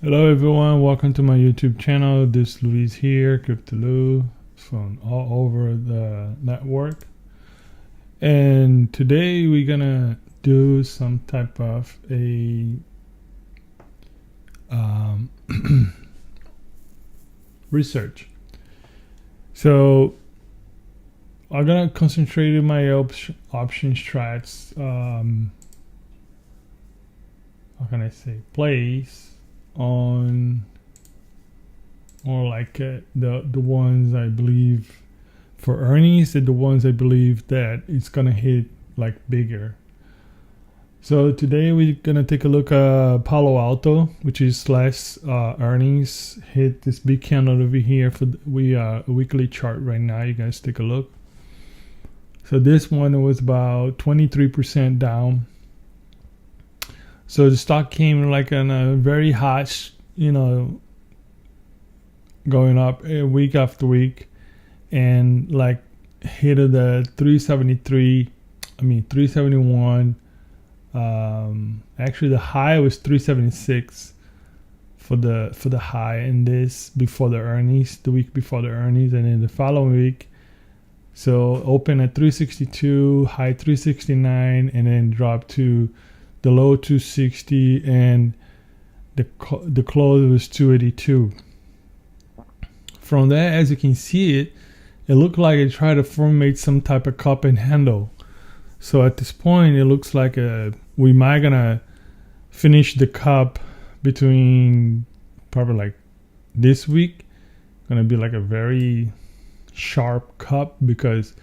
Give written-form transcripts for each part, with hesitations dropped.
Hello everyone, welcome to my YouTube channel. This is Luis here, Cryptolou from all over the network. And today we're gonna do some type of a research. So I'm gonna concentrate in my options trades. How can I say? Plays on more like the ones I believe for earnings, and the ones I believe that it's gonna hit like bigger. So today we're gonna take a look at Palo Alto, which is last earnings hit this big candle over here for a weekly chart right now. You guys take a look. So this one was about 23% down. So the stock came like on a very hot, going up week after week, and like hit the 371. Actually, the high was 376 for the high, and this before the earnings, the week before the earnings, and then the following week. So open at 362, high 369, and then drop to the low 260, and the close was 282. From there, as you can see it looked like it tried to formate some type of cup and handle. So at this point, it looks like we might gonna finish the cup between probably like this week. Gonna be like a very sharp cup, because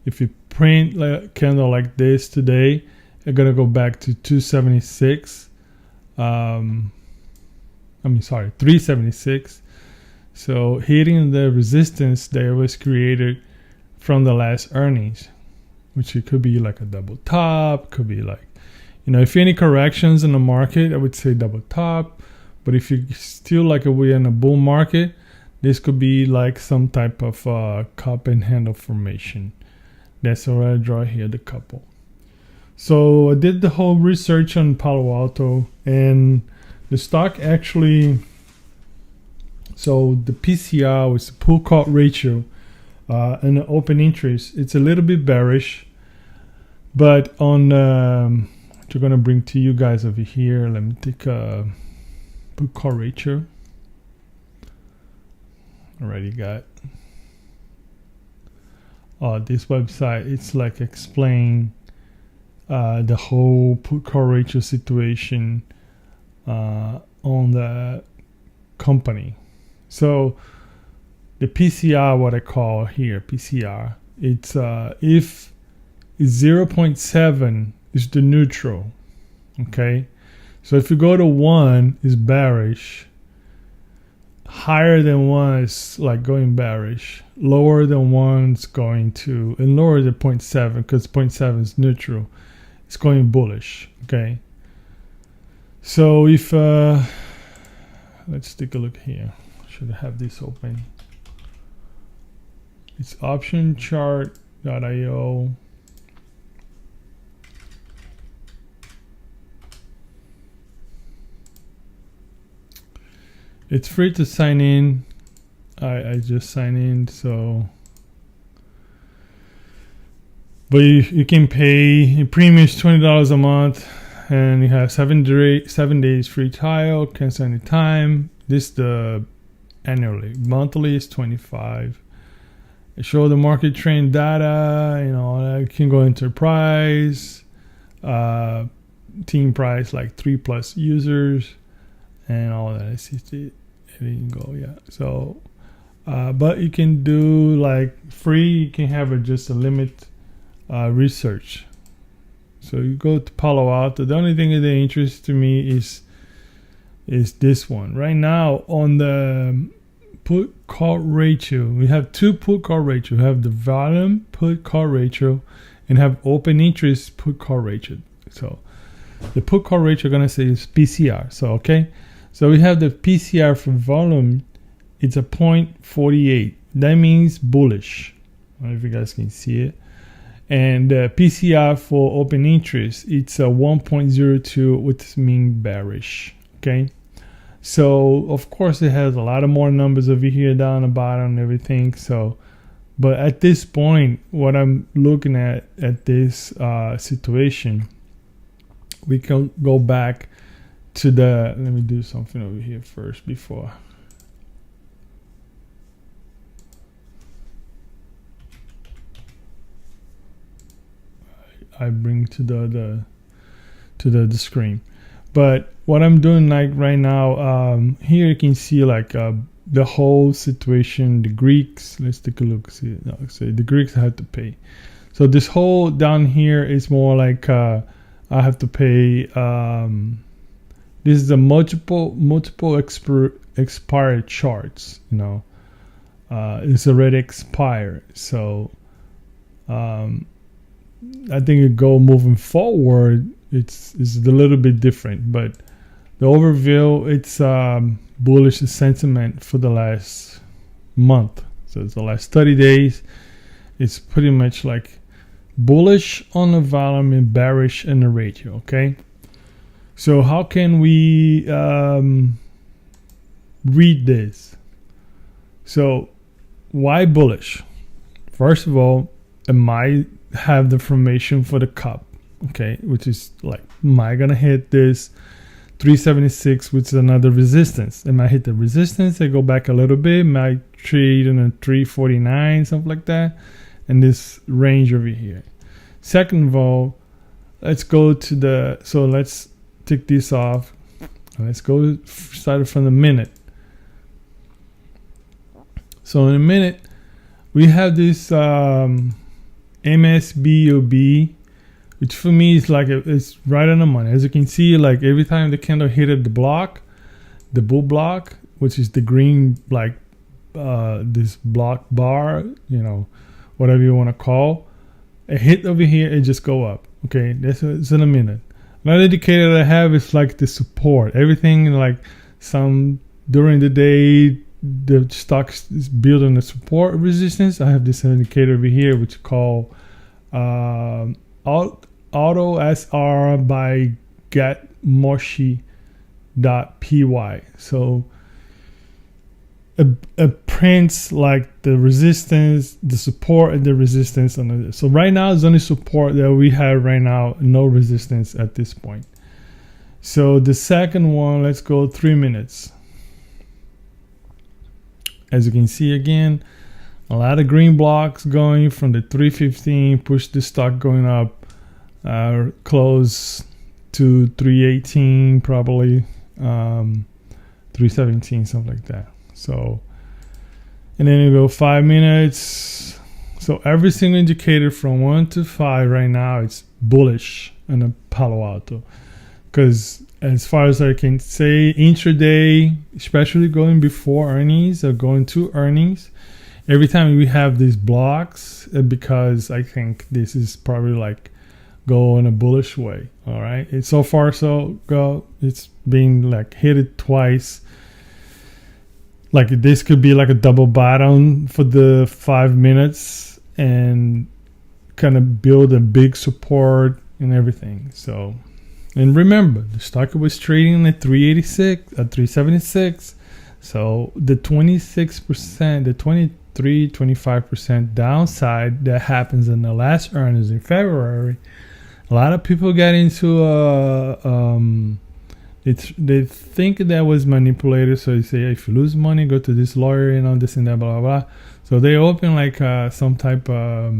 if you print like a candle like this today, it's gonna go back to 276. 376. So hitting the resistance that was created from the last earnings, which it could be like a double top, could be like, if any corrections in the market, I would say double top. But if you still like we're in a bull market, this could be like some type of cup and handle formation. That's what I draw here, the couple. So I did the whole research on Palo Alto, and the stock actually, so the PCR was the pull call ratio and the open interest. It's a little bit bearish, but on what we're gonna bring to you guys over here. Let me take a pull call ratio. Already got this website. It's like explain the whole put call ratio situation on the company. So the PCR, what I call here PCR, it's if it's 0.7 is the neutral. Okay, so if you go to 1 is bearish, higher than 1 is like going bearish, lower than 1 is going to, and lower than 0.7, because 0.7 is neutral, it's going bullish. Okay, so if let's take a look here. Should have this open. It's OptionChart.io. It's free to sign in. I just sign in, so. But you can pay. Premium is $20 a month, and you have 7 days free trial. Cancel anytime. This the annually. Monthly is $25. I show the market trend data. I can go into price, team price, like 3+ users, and all that. I see it. And you can go, yeah. So, but you can do like free. You can have just a limit research. So you go to Palo Alto. The only thing that interests to me is this one right now on the put call ratio. We have two put call ratio. We have the volume put call ratio and have open interest put call ratio. So the put call ratio gonna say is PCR. So okay, so we have the PCR for volume. It's a 0.48. That means bullish. I don't know if you guys can see it. And PCR for open interest, it's a 1.02, which means bearish. Okay, So of course it has a lot of more numbers over here down the bottom and everything. So, but at this point, what I'm looking at this situation, we can go back to the, let me do something over here first before. I bring to the screen. But what I'm doing like right now, here you can see like the whole situation. The Greeks, let's take a look. See, no, say the Greeks had to pay. So this whole down here is more like I have to pay. This is the multiple expired charts. You know, it's already expired. So I think it go moving forward. It's a little bit different, but the overview, it's bullish sentiment for the last month. So it's the last 30 days. It's pretty much like bullish on the volume and bearish in the ratio. Okay. So how can we read this? So why bullish? First of all, it might have the formation for the cup, okay, which is like, am I gonna hit this 376, which is another resistance? Am I hit the resistance? I go back a little bit, might trade in a 349, something like that, and this range over here. Second of all, let's go to the, so let's take this off. Let's go start from the minute. So in a minute, we have this MSBOB, which for me is like it's right on the money. As you can see, like every time the candle hit the block, the bull block, which is the green, like this block bar, you know, whatever you want to call, a hit over here, it just go up. Okay, that's it's in a minute. Another indicator that I have is like the support. Everything like some during the day, the stock is building the support resistance. I have this indicator over here, which call Auto SR by getmoshi.py. So it prints like the resistance, the support, and the resistance on it. So right now it's only support that we have right now, no resistance at this point. So the second one, let's go 3 minutes. As you can see again, a lot of green blocks going from the 315, push the stock going up, close to 318, probably 317, something like that. So, and then you go 5 minutes. So every single indicator from 1 to 5 right now, it's bullish in a Palo Alto. Because as far as I can say, intraday, especially going before earnings or going to earnings, every time we have these blocks, because I think this is probably like go in a bullish way. All right. It's so far so go. It's been like hit it twice. Like this could be like a double bottom for the 5 minutes and kind of build a big support and everything. So, and remember, the stock was trading at 386, at 376. So the 26%, the 25% downside that happens in the last earnings in February, a lot of people get into they think that was manipulated. So they say, if you lose money, go to this lawyer, you know, this and that, blah, blah, blah. So they open like some type of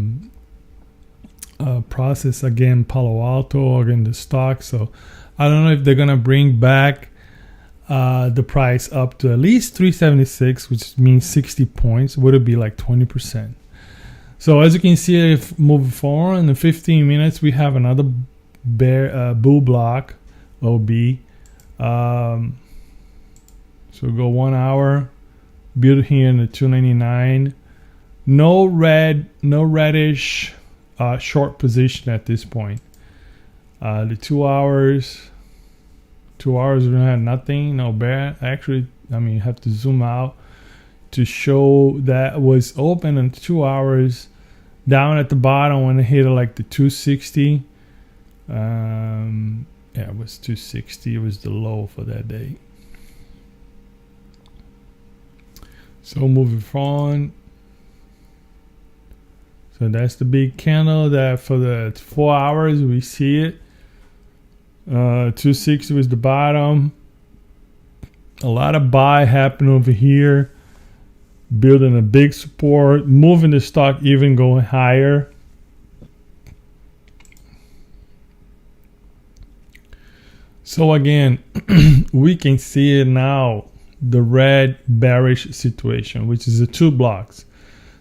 process again, Palo Alto or again the stock. So I don't know if they're going to bring back the price up to at least 376, which means 60 points. Would it be like 20%? So as you can see, if moving forward in the 15 minutes, we have another bull block, OB. So go 1 hour, build here in the 299. No reddish short position at this point. The 2 hours we had nothing, no bear. Actually, I mean, you have to zoom out to show that was open in 2 hours. Down at the bottom when it hit like the 260. Yeah, it was 260. It was the low for that day. So moving on. So that's the big candle that for the 4 hours we see it. 260 was the bottom. A lot of buy happened over here, building a big support, moving the stock even going higher. So again, we can see it now, the red bearish situation, which is the 2 blocks.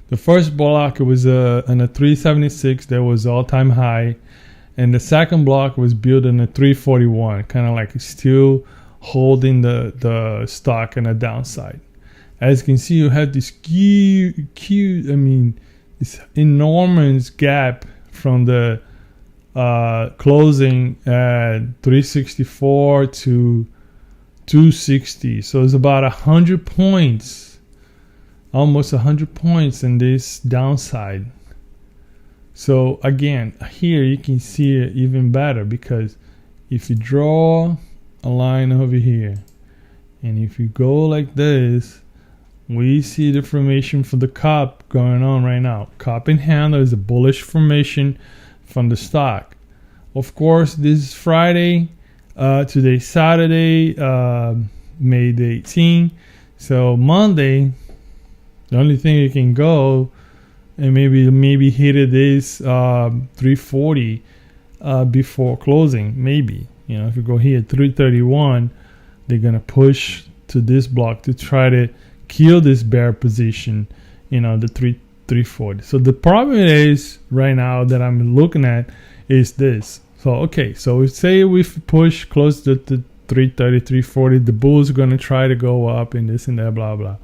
The first block, it was on a 376 that was all-time high, and the second block was built in a 341, kind of like still holding the stock on a downside. As you can see, you have this this enormous gap from the closing at 364 to 260. So it's about 100 points. Almost 100 points in this downside. So again, here you can see it even better, because if you draw a line over here, and if you go like this, we see the formation for the cup going on right now. Cup in handle is a bullish formation from the stock. Of course, this is Friday. Today's Saturday, May the 18th. So Monday, the only thing you can go and maybe hit it is 340 before closing. Maybe, if you go here at 331, they're gonna push to this block to try to kill this bear position. The 340. So the problem is right now that I'm looking at is this. So okay, so we say we push close to 330, 340. The bulls are gonna try to go up and this and that, blah blah.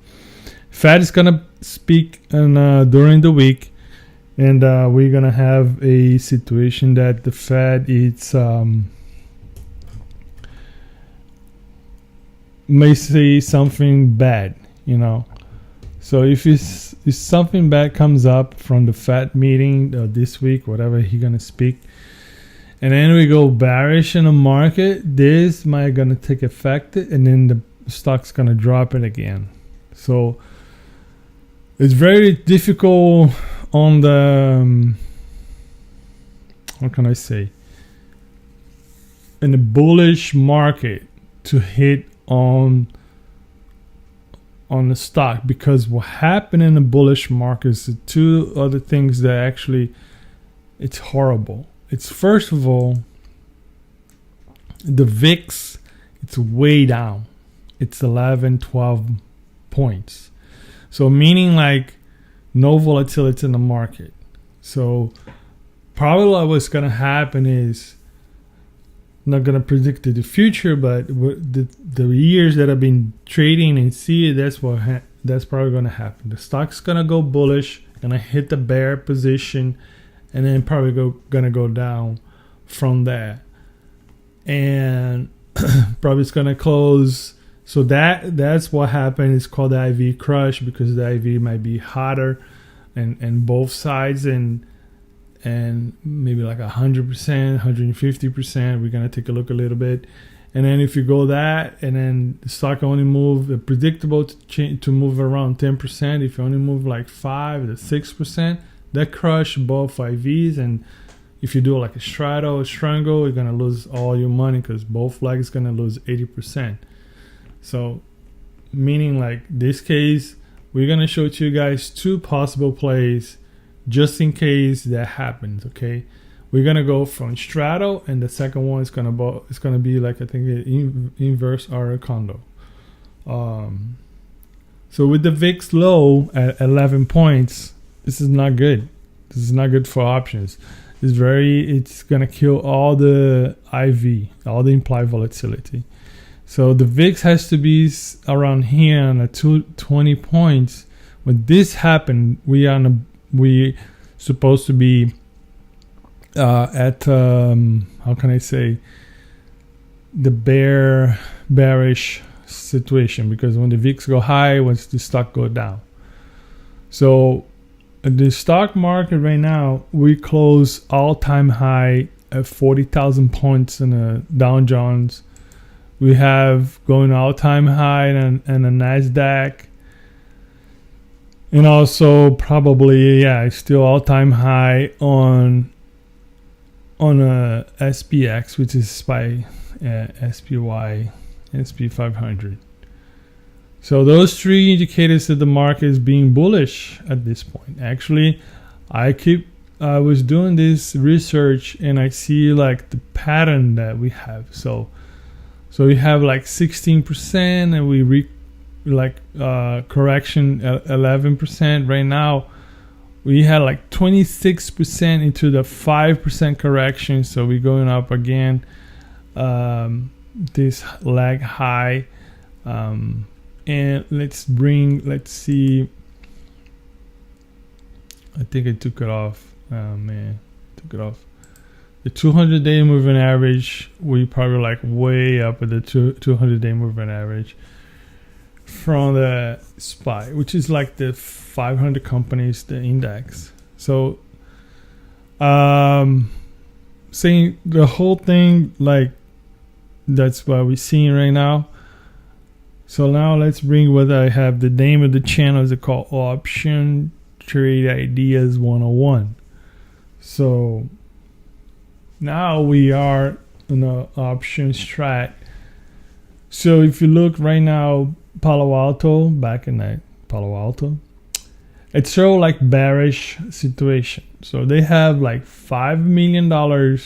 Fed is gonna speak during the week, and we're gonna have a situation that the Fed may say something bad, So if something bad comes up from the Fed meeting this week, whatever he's gonna speak, and then we go bearish in the market, this might gonna take effect, and then the stock's gonna drop it again. So it's very difficult on the, what can I say, in the bullish market to hit on the stock, because what happened in the bullish market is the 2 other things that actually it's horrible. It's first of all, the VIX, it's way down. It's 11, 12 points. So meaning like no volatility in the market. So probably what's going to happen is, not going to predict the future, but the years that I've been trading and see it, that's probably going to happen. The stock's going to go bullish, going to hit the bear position, and then probably going to go down from there. And probably it's going to close. So that's what happened. It's called the IV crush, because the IV might be hotter and both sides, and maybe like 100%, 150%. We're gonna take a look a little bit, and then if you go that, and then the stock only move predictable to move around 10%. If you only move like 5 to 6%, that crush both IVs. And if you do like a straddle or strangle, you're gonna lose all your money, because both legs gonna lose 80%. So meaning like this case, we're gonna show to you guys 2 possible plays just in case that happens. Okay, we're gonna go from straddle, and the second one is gonna be like, I think, inverse or a condo. So with the VIX low at 11 points, this is not good. This is not good for options. It's gonna kill all the IV, all the implied volatility. So the VIX has to be around here on a 220 points. When this happened, we supposed to be at how can I say, the bearish situation, because when the VIX go high, once the stock go down. So the stock market right now, we close all-time high at 40,000 points in the Dow Jones. We have going all-time high and a NASDAQ. And also probably, yeah, it's still all-time high on a SPX, which is SPY, SPY, SP 500. So those three indicators that the market is being bullish at this point. Actually, I was doing this research and I see like the pattern that we have. So we have like 16% and we correction 11%. Right now we had like 26% into the 5% correction. So we're going up again. This lag high. And let's see. I think I took it off. Oh man, took it off. The 200-day moving average, we probably like way up at the 200-day moving average from the SPY, which is like the 500 companies, the index. So, saying the whole thing, like that's what we're seeing right now. So now let's bring what I have. The name of the channel is called OptionsTradeIdeas101. So now we are in the options strat. So if you look right now, Palo Alto, back in that Palo Alto, it's sort of like bearish situation. So they have like $5 million on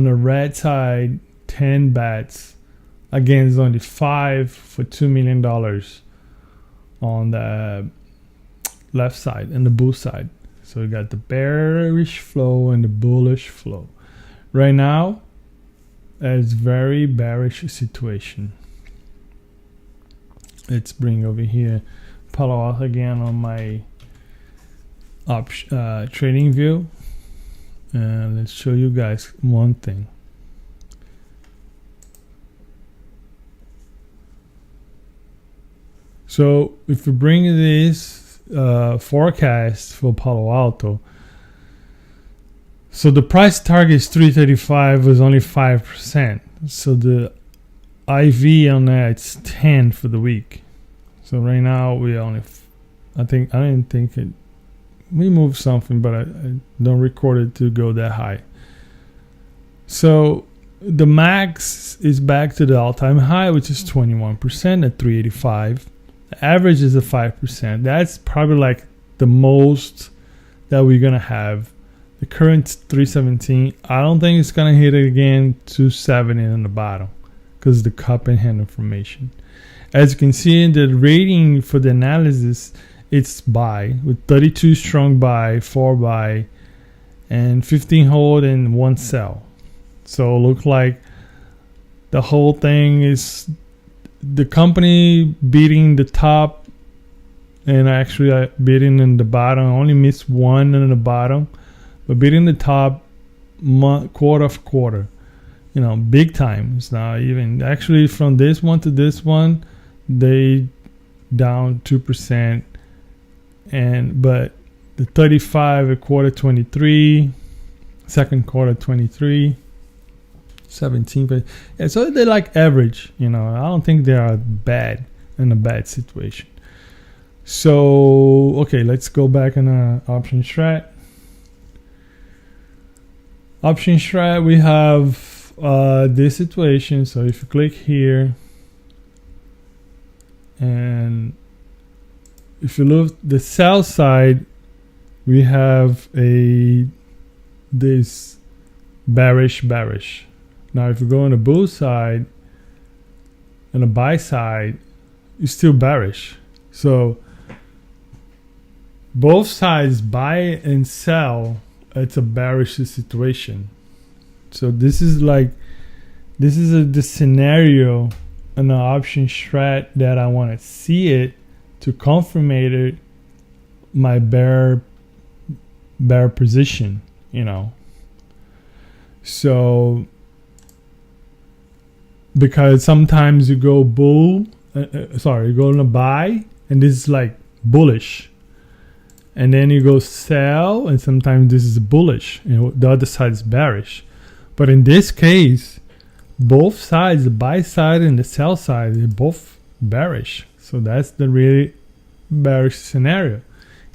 the red side, 10 bets. Against only 5 for $2 million on the left side and the bull side. So we got the bearish flow and the bullish flow. Right now, it's very bearish situation. Let's bring over here Palo Alto again on my trading view. And let's show you guys one thing. So if we bring this forecast for Palo Alto, so the price target is 335 was only 5%. So the IV on that it's 10 for the week. So right now we only, I didn't think it. We moved something, but I don't record it to go that high. So the max is back to the all-time high, which is 21% at 385. The average is a 5%. That's probably like the most that we're gonna have. The current 317. I don't think it's gonna hit it again. 270 on the bottom because the cup and hand information. As you can see in the rating for the analysis, it's buy with 32 strong buy, 4 buy, and 15 hold and 1 sell. So look like the whole thing is the company beating the top and actually beating in the bottom. I only missed one in the bottom, but beating the top quarter of quarter, big time. It's not even actually from this one to this one, they down 2%, but the 35 at quarter 23, second quarter 23. 17, but yeah, so they're like average, I don't think they are bad in a bad situation. So okay, let's go back in option strat. Option strat, we have this situation. So if you click here and if you look the sell side, we have this bearish. Now, if you go on the bull side and the buy side, it's still bearish. So both sides, buy and sell, it's a bearish situation. So this is the scenario in the option strat that I want to see it to confirm it my bear position, So because sometimes you go you go in a buy and this is like bullish, and then you go sell and sometimes this is bullish and the other side is bearish. But in this case, both sides, the buy side and the sell side, they're both bearish. So that's the really bearish scenario.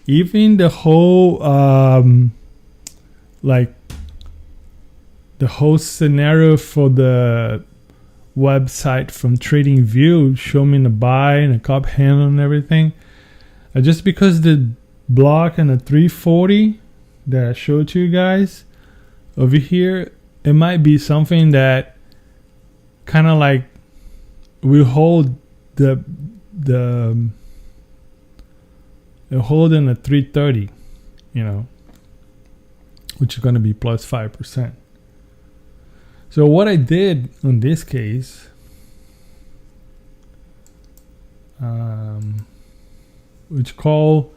Even the whole like the whole scenario for the website from TradingView show me the buy and a cup handle and everything. Just because the block and the 340 that I showed to you guys over here, it might be something that kind of like we hold the hold in a 330, you know, which is going to be plus 5%. So what I did in this case, which call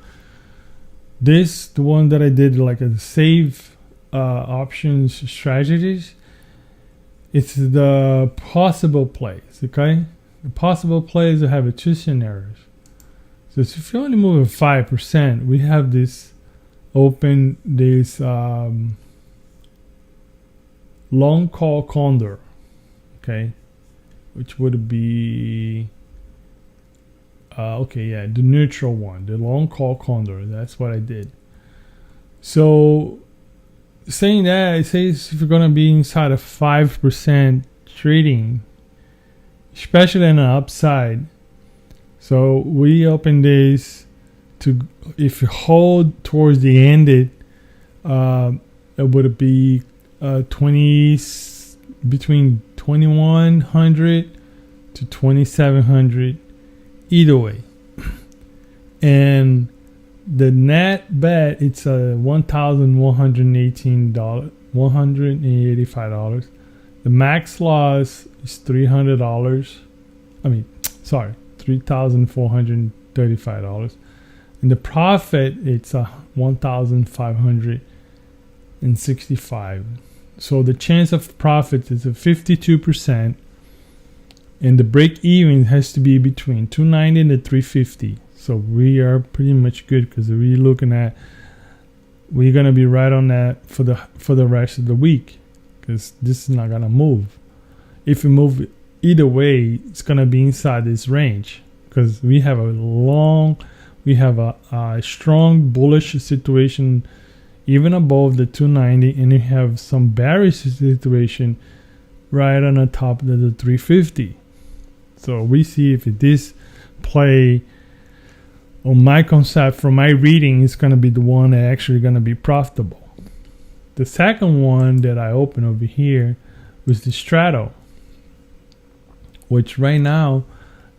this the one that I did like a save options strategies. It's the possible plays, okay? The possible plays I have two scenarios. So if you only move at 5%, we have this open this long call condor, okay, which would be the neutral one, the long call condor. That's what I did. So saying that, it says if you're gonna be inside of 5% trading, especially on the upside. So we open this to, if you hold towards the end, it would be 20 between 2100 to 2700 either way. And the net bet, it's $1,118, $185. The max loss is $300. $3,435. And the profit, it's $1,565. So the chance of profit is 52%, and the break even has to be between 290 and 350. So we are pretty much good, because we're looking at, we're gonna be right on that for the rest of the week, because this is not gonna move. If we move either way, it's gonna be inside this range, because we have a strong bullish situation even above the 290, and you have some bearish situation right on the top of the 350. So we see if this play on my concept from my reading is going to be the one that actually going to be profitable. The second one that I opened over here was the straddle, which right now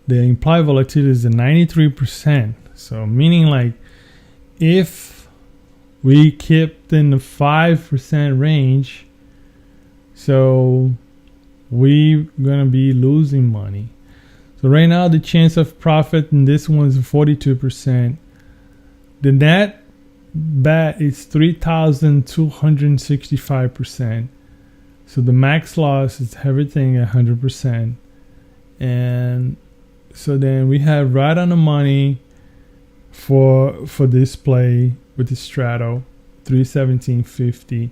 the implied volatility is at 93%. So meaning like if we kept in the 5% range, so we're gonna be losing money. So right now the chance of profit in this one is 42%. The net bet is 3,265%. So the max loss is everything at 100%. And so then we have right on the money for this play with the straddle, 317.50.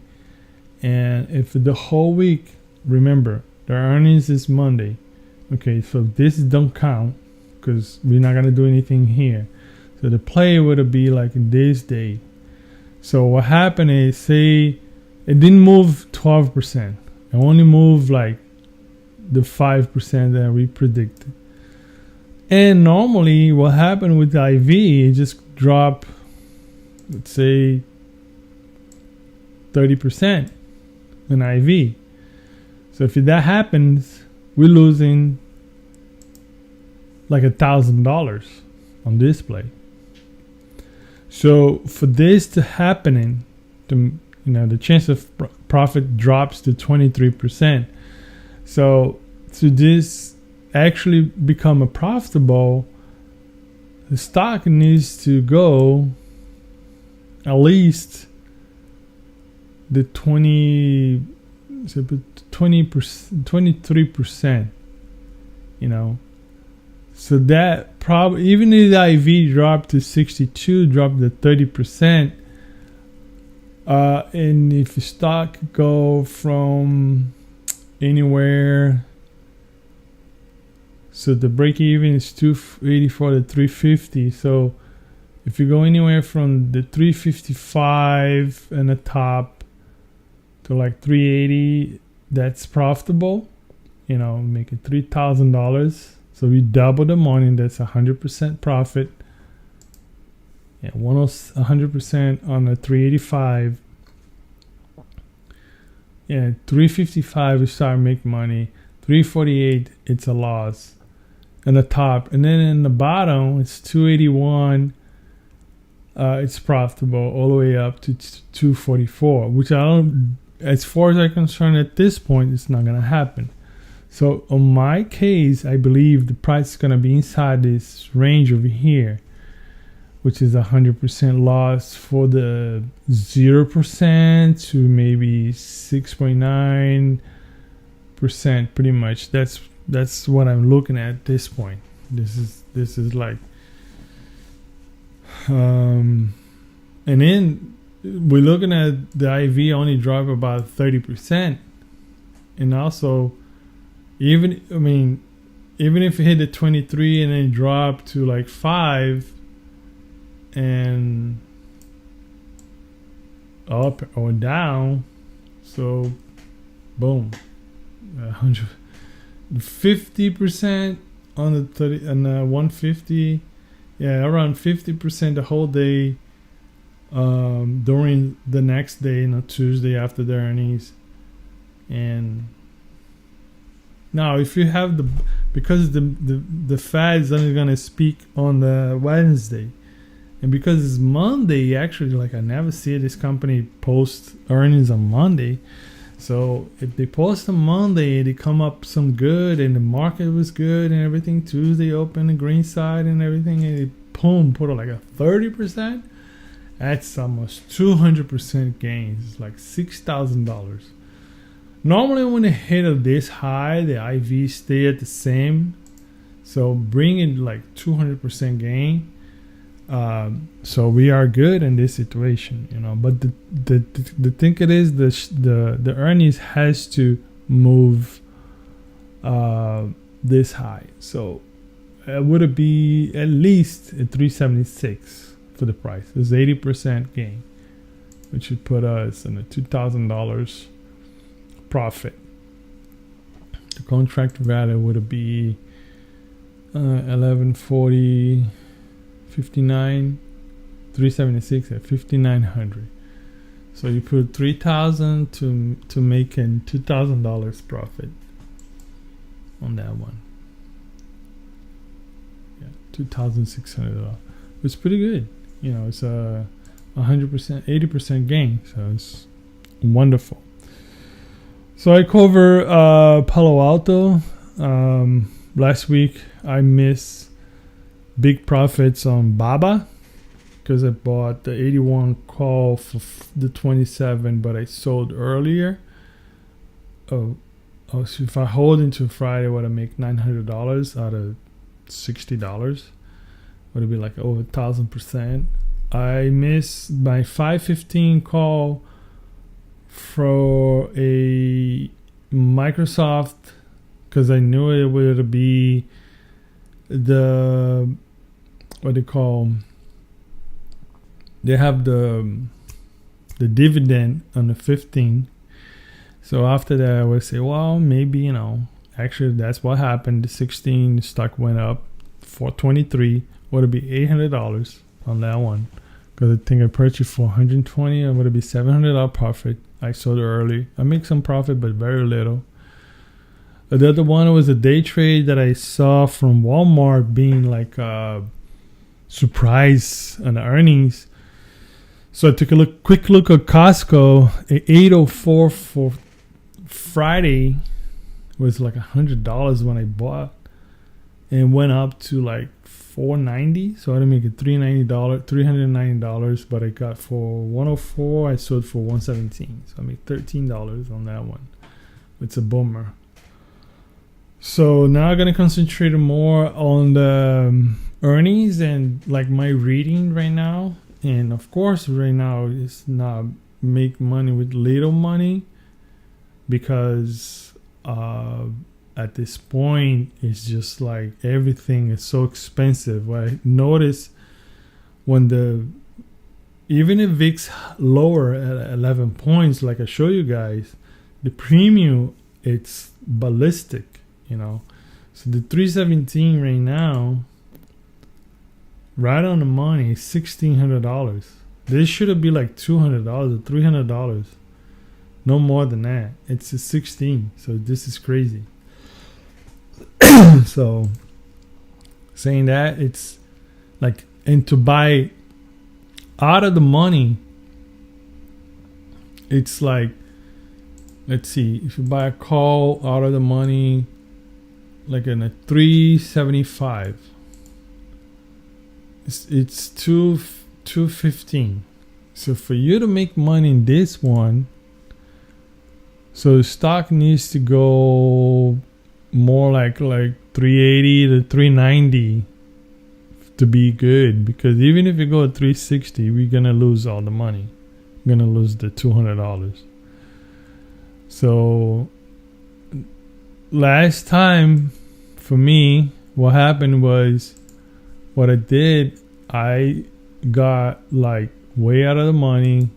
And if the whole week, remember the earnings is Monday, okay, so this don't count because we're not gonna do anything here. So the play would be like this day. So what happened is, say it didn't move 12%, it only moved like the 5% that we predicted. And normally what happened with the IV, it just dropped, let's say 30% in IV. So if that happens, we're losing like $1,000 on this play. So for this to happen, the chance of profit drops to 23%. So to this actually become a profitable, the stock needs to go at least the 23%, so that probably, even if the IV dropped to 62, dropped to 30%, and if the stock go from anywhere, so the break even is 284 to 350, so If you go anywhere from the 355 and the top to like 380, that's profitable. You know, making $3,000. So we double the money. That's 100% profit. Yeah, 100% on the 385. Yeah, 355 we start making money. 348 it's a loss. And the top, and then in the bottom it's 281. It's profitable all the way up to 244, which I don't. As far as I'm concerned, at this point, it's not gonna happen. So on my case, I believe the price is gonna be inside this range over here, which is 100% loss for the 0% to maybe 6.9%, pretty much. That's what I'm looking at this point. This is like, and then we're looking at the IV only drop about 30%, and also even if you hit the 23 and then drop to like 5 and up or down, so boom, 50% on the 30 and 150, yeah, around 50% the whole day. During the next day, Tuesday after the earnings. And now if you have because the Fed is only going to speak on the Wednesday, and because it's Monday, actually, like I never see this company post earnings on Monday. So if they post on Monday, they come up some good and the market was good and everything, Tuesday open the green side and everything, and they put like a 30%. That's almost 200% gains. It's like $6,000. Normally when they hit this high, the IV stay at the same. So bring in like 200% gain. So we are good in this situation, But the thing it is, the earnings has to move this high. So would it be at least at 376? For the price, there's 80% gain, which would put us in a $2,000 profit. The contract value would be 1140, 59, 376 at 5,900. So you put 3,000 to making $2,000 profit on that one. Yeah, $2,600. It's pretty good. It's a 100%, 80% gain. So it's wonderful. So I cover Palo Alto. Last week I missed big profits on Baba because I bought the 81 call for the 27, but I sold earlier. So if I hold into Friday, would I make $900 out of $60? Would it be like over 1,000%? I missed my 5:15 call for a Microsoft because I knew it would be the what they call. They have the dividend on the 15th. So after that, I would say, well, maybe actually that's what happened. The 16 stock went up 423. Would it be $800 on that one? Because I think I purchased for $120. It would be $700 profit. I sold it early. I make some profit, but very little. The other one was a day trade that I saw from Walmart being like a surprise on the earnings. So I took a quick look at Costco. At 804 for Friday was like $100 when I bought, and went up to like $490. So I had to make it $390, but I got for $104. I sold for $117. So I made $13 on that one. It's a boomer. So now I'm gonna concentrate more on the earnings and like my reading right now. And of course, right now it's not make money with little money, because at this point it's just like everything is so expensive. What I noticed when even if VIX lower at 11 points, like I show you guys, the premium, it's ballistic, you know. So the 317 right now, right on the money, is $1,600. This should be like $200 or $300. No more than that. It's a 16. So this is crazy. So saying that, it's like, and to buy out of the money, it's like, let's see, if you buy a call out of the money, like in a 375, it's 215. So for you to make money in this one, so the stock needs to go more like 380 to 390 to be good, because even if you go at 360, we're gonna lose all the money. We're gonna lose the $200. So last time for me, what happened was, what I did, I got like way out of the money.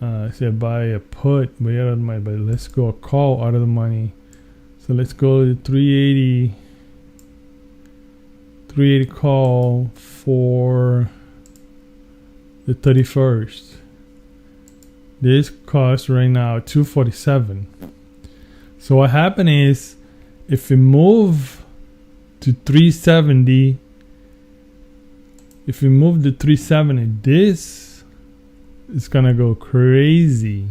I said buy a put way out of the money, but let's go a call out of the money. So let's go to 380 call for the 31st. This costs right now $247. So what happened is, if we move to 370, if we move to 370, this is gonna go crazy,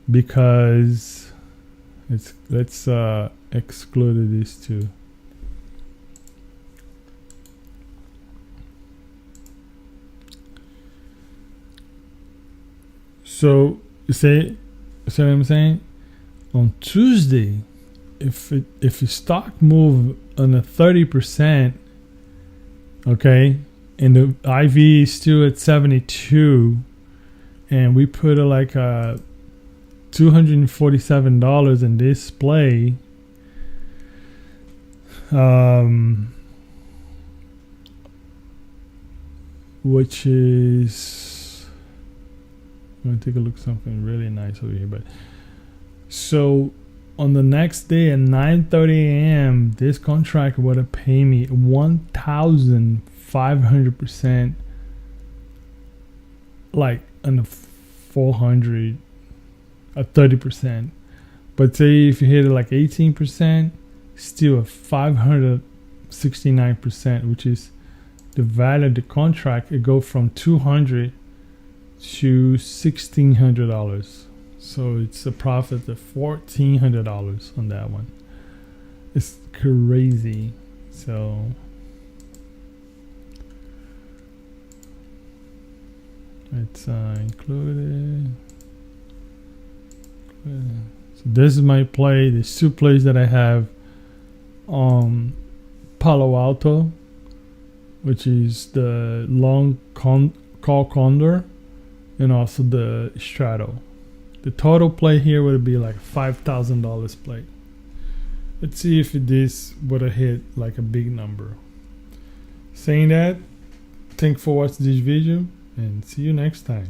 because let's exclude these two. So see what I'm saying? On Tuesday, if the stock move on a 30%, okay, and the IV is still at 72, and we put like a $247 in this play, which is, I'm gonna take a look at something really nice over here. But so on the next day at 9:30 a.m., this contract would have paid me 1,500%, like on the 400, 30%. But say if you hit it like 18%, still a 569%, which is the value of the contract. It go from $200 to $1,600. So it's a profit of $1,400 on that one. It's crazy. So it's included. So this is my play. There's two plays that I have. Palo Alto, which is the long call condor, and also the straddle. The total play here would be like $5,000 play. Let's see if this would have hit like a big number. Saying that, thanks for watching this video, and see you next time.